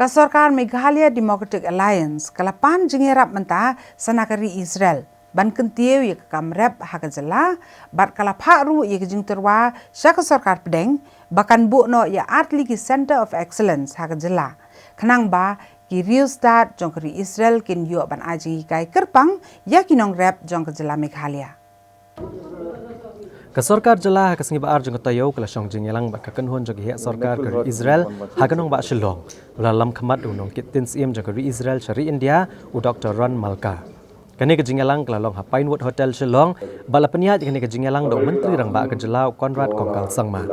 Kasorkar Meghalaya Democratic Alliance kalapan Jingiarap menta sanakari Isreal ban Kyntiew ya kamrep hakajala bat kalapha ru ya jingterwa syaka sarkar pedeng bakan bukno ya atli ki Center of Excellence hakajala khanang ba ki real start jongkari Isreal Kyntiew ban aji kai kerpang ya kinong rep jongkajala Meghalaya Kasorkar jala kasingi baar jong tayo kala syong jingelang ba kakenhon jong hiya sorkar kari Israel haganong ba shilong ulalam khamat unong kitin sim jong kari Israel shari India u Dr. Ron Malka kani ka jingelang kala long ha Pinewood Hotel Shillong bala peniat kani ka jingelang do menteri rang ba ka jala Conrad Kongkal Sangma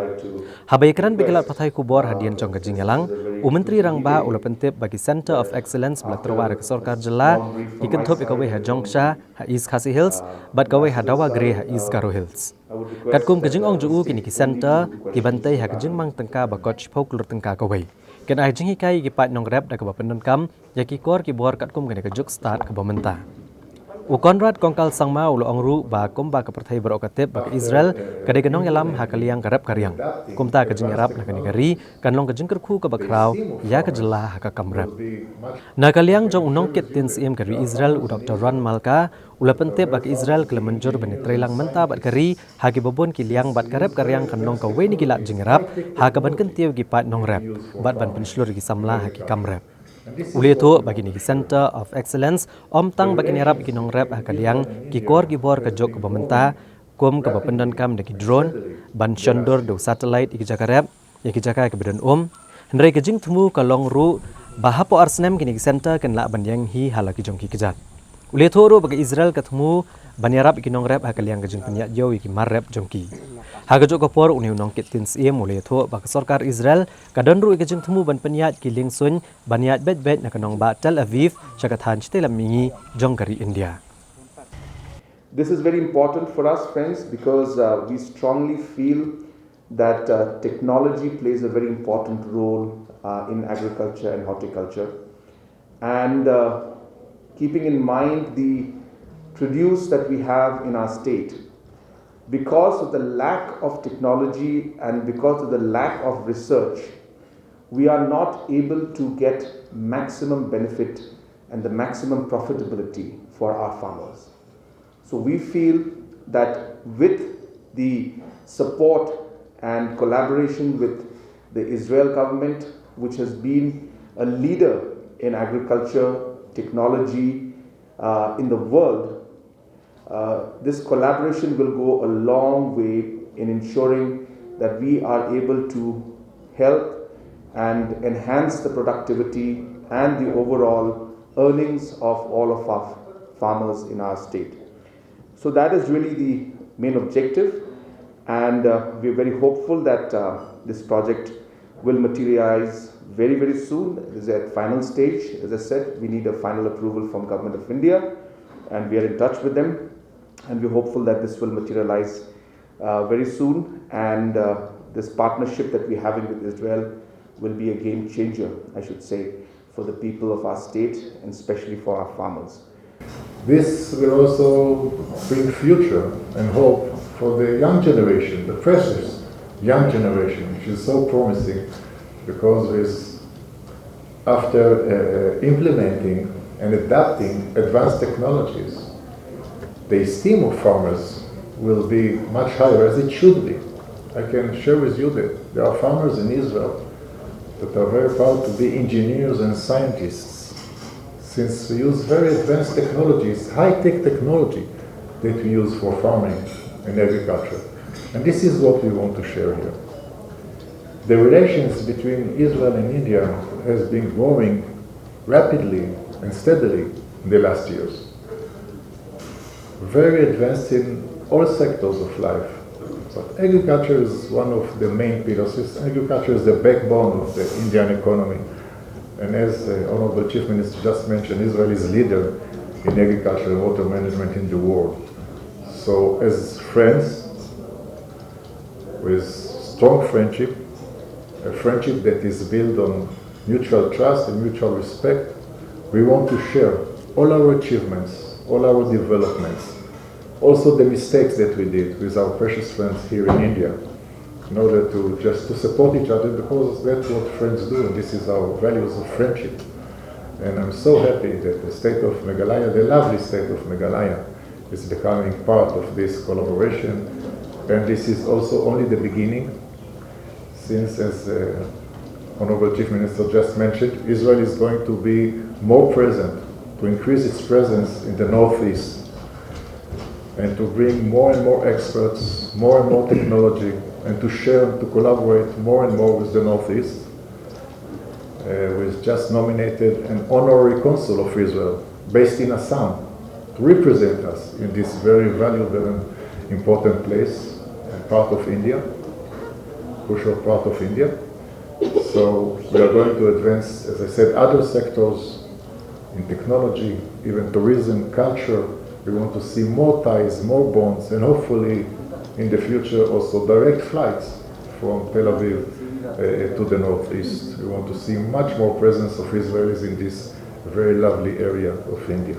habai kran bigelat pathai kubor hadian jong ka jingelang u menteri rang ba ula pentip bagi Center of Excellence bala terwar ka sorkar jala ikenthop ikawe ha jongsha ha East Khasi Hills bat kawe ha dawa gre ha East Garo Hills Katkum kajing ong juu kini ki center ki bantai ha kajing mang tengka ba coach folklore tengka kawai ken ai jing hikai ki pat nong rap da ka penon kam ya ki kor ki bor katkum kene ka juk start ka bomenta u Conrad Kongkal Sangma ulo ongru ba kum ba ka perthai berokatep ba Israel kade genong yalam ha kaliang karap karyang kumta ka jingarap na kani gari kan long ka jingker khu ka bakrau ya ka jela ha ka kamrap na kaliang jong unong kit tin sim kari Israel u Dr. Ron Malka ula pentep bak Israel kala menjur bani trelang menta bat kari hagi babon ki liang bat karep karyang kan nong ka weni gila jingarap ha ka ban Kyntiew gi pat nong rap bat ban penslur gi samla ha ki kamrap uli tu bagi ni Center of Excellence om tang bagi ni rap ki nong rap ha kaliang ki kor gi bor ka jok ka bamenta kum ka bapendan kam de ki drone ban shondor do satellite ki jakarep ya ki jaka ka bedan hendrai ka jing thmu ka long ru bahapo arsnem ki ni center kan la ban yang hi halaki jong ki kejat uli thoro bagi Israel kathmu banyarap ikinong rep hakaliang kajing penyak yo iki marrep jongki hagajo kopor uni unong kitin sim uli tho bak sorkar Israel kadonru ikajing thmu ban penyak ki lingsun banyat bet na kanong ba Tel Aviv syakathan chitelam mingi jongkari India. This is very important for us, friends, because we strongly feel that technology plays a very important role in agriculture and horticulture, and keeping in mind the produce that we have in our state, because of the lack of technology and because of the lack of research, we are not able to get maximum benefit and the maximum profitability for our farmers. So we feel that with the support and collaboration with the Israel government, which has been a leader in agriculture, technology in the world, this collaboration will go a long way in ensuring that we are able to help and enhance the productivity and the overall earnings of all of our farmers in our state. So that is really the main objective, and we are very hopeful that this project will materialize very, very soon. It is at final stage. As I said, we need a final approval from Government of India, and we are in touch with them, and we're hopeful that this will materialize very soon, and this partnership that we're having with Israel will be a game changer, I should say, for the people of our state and especially for our farmers. This will also bring future and hope for the young generation, the precious young generation, which is so promising, because after implementing and adapting advanced technologies, the esteem of farmers will be much higher, as it should be. I can share with you that there are farmers in Israel that are very proud to be engineers and scientists, since we use very advanced technologies, high-tech technology that we use for farming and agriculture. And this is what we want to share here. The relations between Israel and India has been growing rapidly and steadily in the last years. Very advanced in all sectors of life. But agriculture is one of the main pillars. Agriculture is the backbone of the Indian economy. And as the Honorable Chief Minister just mentioned, Israel is leader in agriculture and water management in the world. So as friends, with strong friendship, a friendship that is built on mutual trust and mutual respect, we want to share all our achievements, all our developments, also the mistakes that we did with our precious friends here in India, in order to just to support each other, because that's what friends do, and this is our values of friendship. And I'm so happy that the state of Meghalaya, the lovely state of Meghalaya, is becoming part of this collaboration. And this is also only the beginning, since, as Honorable Chief Minister just mentioned, Israel is going to be more present, to increase its presence in the Northeast, and to bring more and more experts, more and more technology, and to share, to collaborate more and more with the Northeast. We've just nominated an honorary consul of Israel based in Assam to represent us in this very valuable and important place and part of India, crucial part of India. So we are going to advance, as I said, other sectors in technology, even tourism, culture. We want to see more ties, more bonds, and hopefully in the future also direct flights from Tel Aviv to the Northeast. We want to see much more presence of Israelis in this very lovely area of India.